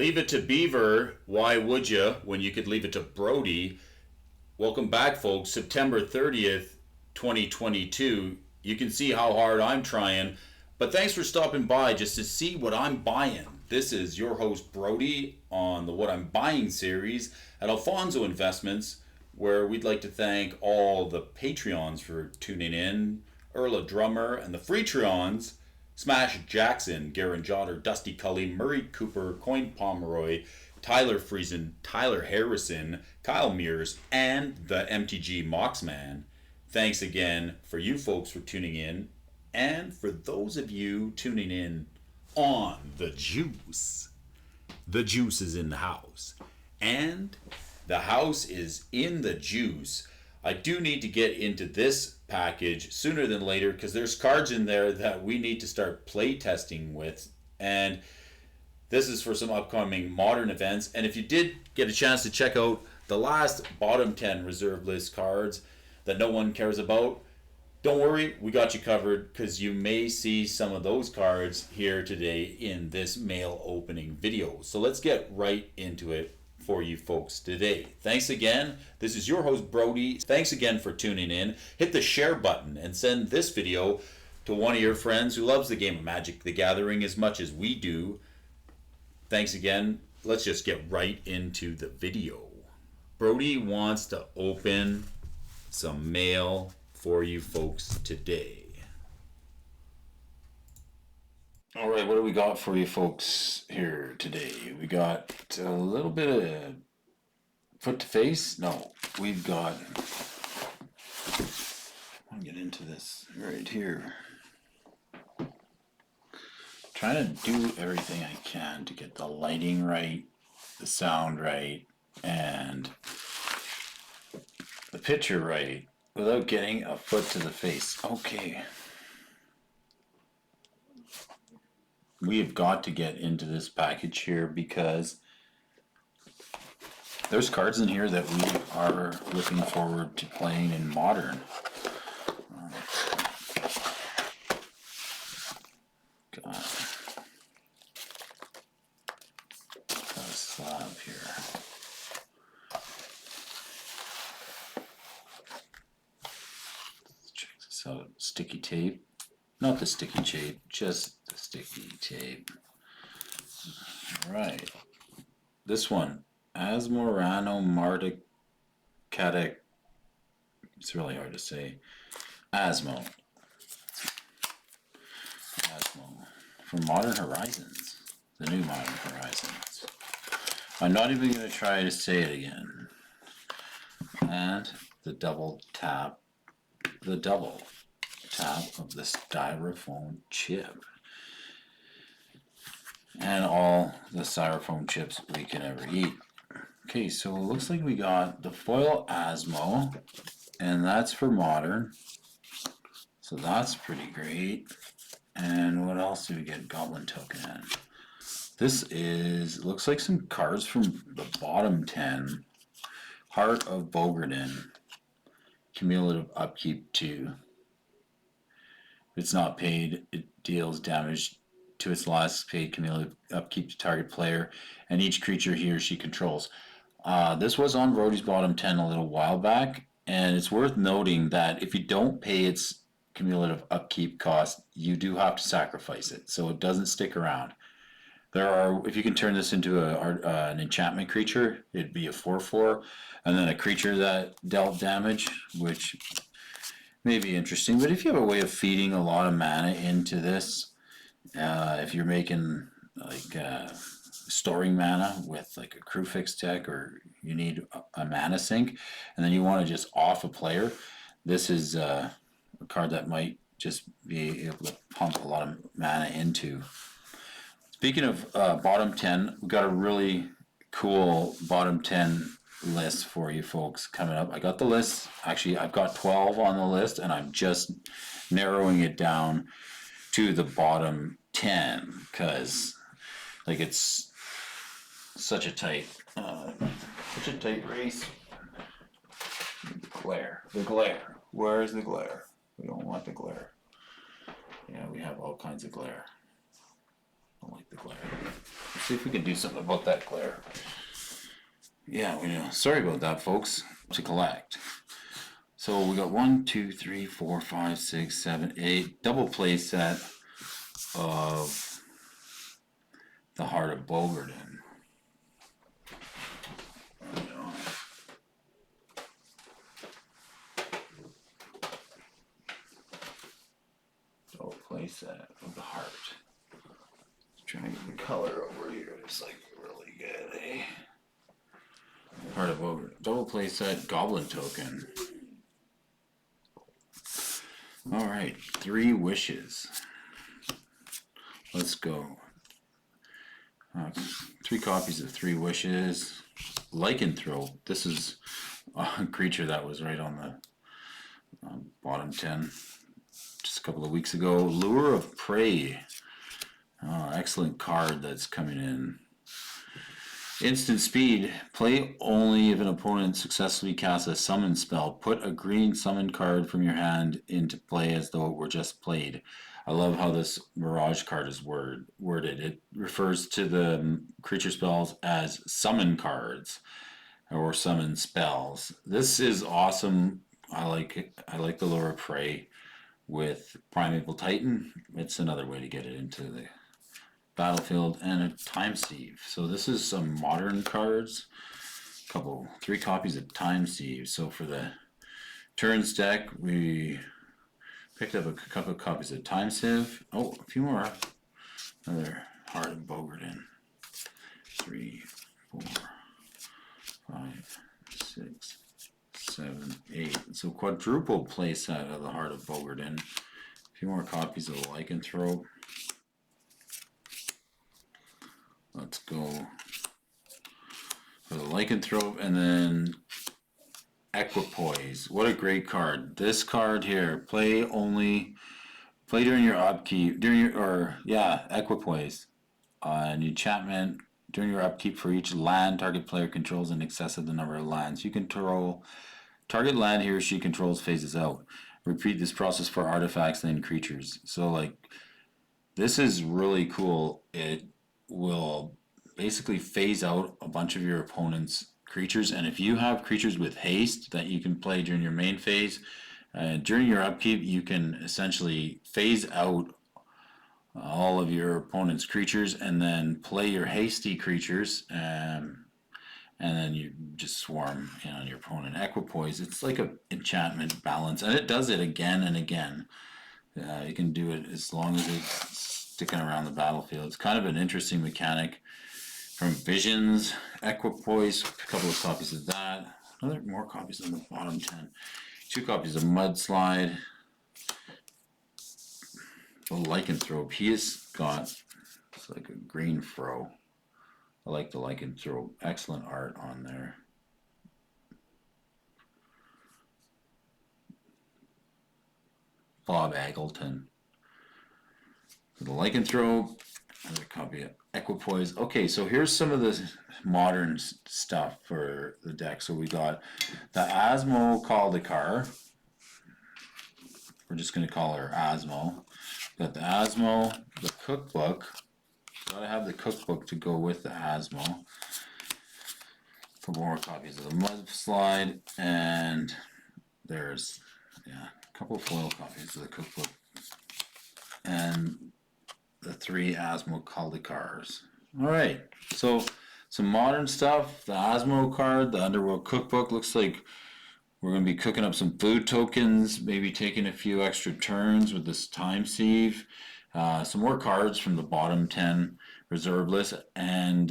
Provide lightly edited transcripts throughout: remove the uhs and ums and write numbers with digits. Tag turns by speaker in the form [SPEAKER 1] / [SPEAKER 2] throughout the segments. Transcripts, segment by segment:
[SPEAKER 1] Leave it to Beaver. Why would you when you could leave it to Brody? Welcome back, folks. September 30th, 2022. You can see how hard I'm trying. But thanks for stopping by just to see what I'm buying. This is your host, Brody, on the What I'm Buying series at Alfonso Investments, where we'd like to thank all the Patreons for tuning in. Erla Drummer and the Freetreons. Smash Jackson, Garen Jotter, Dusty Cully, Murray Cooper, Coin Pomeroy, Tyler Friesen, Tyler Harrison, Kyle Mears, and the MTG Moxman. Thanks again for you folks for tuning in, and for those of you tuning in on the juice. The juice is in the house, and the house is in the juice. I do need to get into this package sooner than later because there's cards in there that we need to start play testing with, and this is for some upcoming modern events. And if you did get a chance to check out the last bottom 10 reserve list cards that no one cares about, don't worry, we got you covered because you may see some of those cards here today in this mail opening video. So let's get right into it for you folks today. Thanks again. This is your host, Brody. Thanks again for tuning in. Hit the share button and send this video to one of your friends who loves the game of Magic the Gathering as much as we do. Thanks again. Let's just get right into the video. Brody wants to open some mail for you folks today. All right, what do we got for you folks here today? We got a little bit of foot to face. No, we've got, I'll get into this right here. Trying to do everything I can to get the lighting right, the sound right, and the picture right without getting a foot to the face. Okay. We have got to get into this package here because there's cards in here that we are looking forward to playing in Modern. Got a slab here. Let's check this out. Sticky tape. Not the sticky tape, just the sticky tape. Alright. This one, Asmorano Mardicatic. It's really hard to say. Asmo. From Modern Horizons. The new Modern Horizons. I'm not even going to try to say it again. And the double tap. The double tap of the styrofoam chip, and all the styrofoam chips we can ever eat. Okay, so it looks like we got the foil Asmo, and that's for Modern, so that's pretty great. And what else do we get? Goblin token. This is, looks like some cards from the bottom 10. Heart of Bogarden, cumulative upkeep 2. If it's not paid, it deals damage to its last paid cumulative upkeep to target player and each creature he or she controls. This was on Brody's bottom 10 a little while back, and it's worth noting that if you don't pay its cumulative upkeep cost, you do have to sacrifice it, so it doesn't stick around. There are, if you can turn this into an enchantment creature, it'd be a 4/4, and then a creature that dealt damage, which may be interesting. But if you have a way of feeding a lot of mana into this, if you're making like storing mana with like a crew fix tech, or you need a mana sink, and then you want to just off a player, this is a card that might just be able to pump a lot of mana into. Speaking of bottom 10, we've got a really cool bottom 10 list for you folks coming up. I got the list. Actually, I've got 12 on the list, and I'm just narrowing it down to the bottom 10 because, like, it's such a tight race. The glare. The glare. Where is the glare? We don't want the glare. Yeah, we have all kinds of glare. Don't like the glare. see if we can do something about that glare. Yeah, we know. Sorry about that, folks. To collect. So we got 1, 2, 3, 4, 5, 6, 7, 8 double play set of the Heart of Bogarden. Double play set of the Heart. Let's try and get the color over here. It's like really good, eh? Heart of Bogarden. Double play set Goblin Token. Alright, 3 wishes. Let's go. 3 copies of 3 wishes. Lycanthrope. This is a creature that was right on the bottom 10 just a couple of weeks ago. Lure of Prey. Oh, excellent card that's coming in. Instant speed. Play only if an opponent successfully casts a summon spell. Put a green summon card from your hand into play as though it were just played. I love how this Mirage card is worded. It refers to the creature spells as summon cards or summon spells. This is awesome. I like the Lure of Prey with Primeval Titan. It's another way to get it into the battlefield, and a Time Sieve. So this is some modern cards. 3 copies of Time Sieve. So for the turns deck, we picked up a couple of copies of Time Sieve. Oh, a few more. Another Heart of Bogarden. 3, 4, 5, 6, 7, 8. So quadruple play set of the Heart of Bogarden. A few more copies of Lycanthrope. Let's go for the Lycanthrope, and then Equipoise. What a great card. This card here, play during your upkeep, Equipoise. An enchantment during your upkeep for each land target player controls in excess of the number of lands you control. Target land he or she controls phases out. Repeat this process for artifacts, then creatures. So, like, this is really cool. It will basically phase out a bunch of your opponent's creatures, and if you have creatures with haste that you can play during your main phase, during your upkeep you can essentially phase out all of your opponent's creatures and then play your hasty creatures, and then you just swarm in on your opponent. Equipoise, it's like an enchantment balance, and it does it again and again. You can do it as long as it's sticking around the battlefield. It's kind of an interesting mechanic. From Visions, Equipoise, a couple of copies of that. More copies on the bottom 10. 2 copies of Mudslide. The Lycanthrope. He has got, it's like a green fro. I like the Lycanthrope. Excellent art on there. Bob Aggleton. The Lycanthrope. Another copy of Equipoise. Okay, so here's some of the modern stuff for the deck. So we got the Asmo Kaldekar. We're just going to call her Asmo. Got the Asmo, the cookbook. Gotta have the cookbook to go with the Asmo. A couple more copies of the Mudslide, and there's a couple foil copies of the cookbook. And the 3 Asmo Kaldekars. Alright, so some modern stuff. The Asmo card, the Underworld Cookbook. Looks like we're going to be cooking up some food tokens, maybe taking a few extra turns with this Time Sieve. Some more cards from the bottom 10 reserve list. And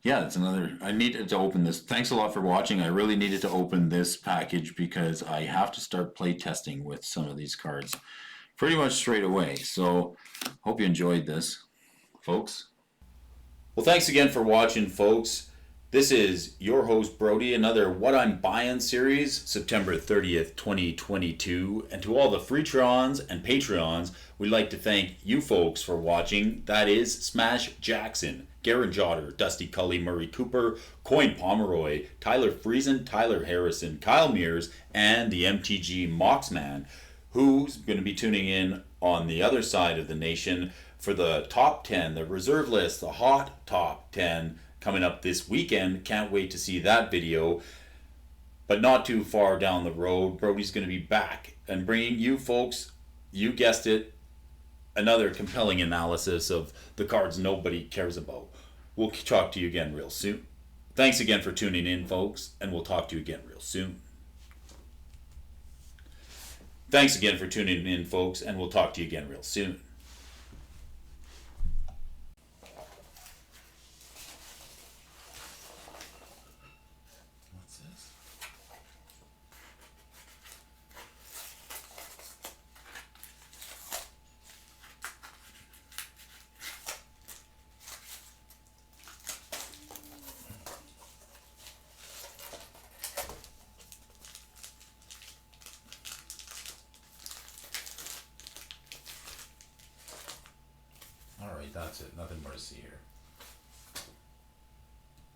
[SPEAKER 1] it's another. I needed to open this. Thanks a lot for watching. I really needed to open this package because I have to start play testing with some of these cards pretty much straight away. So, hope you enjoyed this, folks. Well, thanks again for watching, folks. This is your host, Brody, another What I'm Buying series, September 30th, 2022. And to all the Freetrons and Patreons, we'd like to thank you folks for watching. That is Smash Jackson, Garen Jotter, Dusty Cully, Murray Cooper, Coin Pomeroy, Tyler Friesen, Tyler Harrison, Kyle Mears, and the MTG Moxman, who's going to be tuning in on the other side of the nation for the top 10, the reserve list, the hot top 10 coming up this weekend. Can't wait to see that video. But not too far down the road, Brody's going to be back and bringing you folks, you guessed it, another compelling analysis of the cards nobody cares about. We'll talk to you again real soon. Thanks again for tuning in, folks, and we'll talk to you again real soon. Thanks again for tuning in, folks, and we'll talk to you again real soon. What's this? Alright, that's it. Nothing more to see here.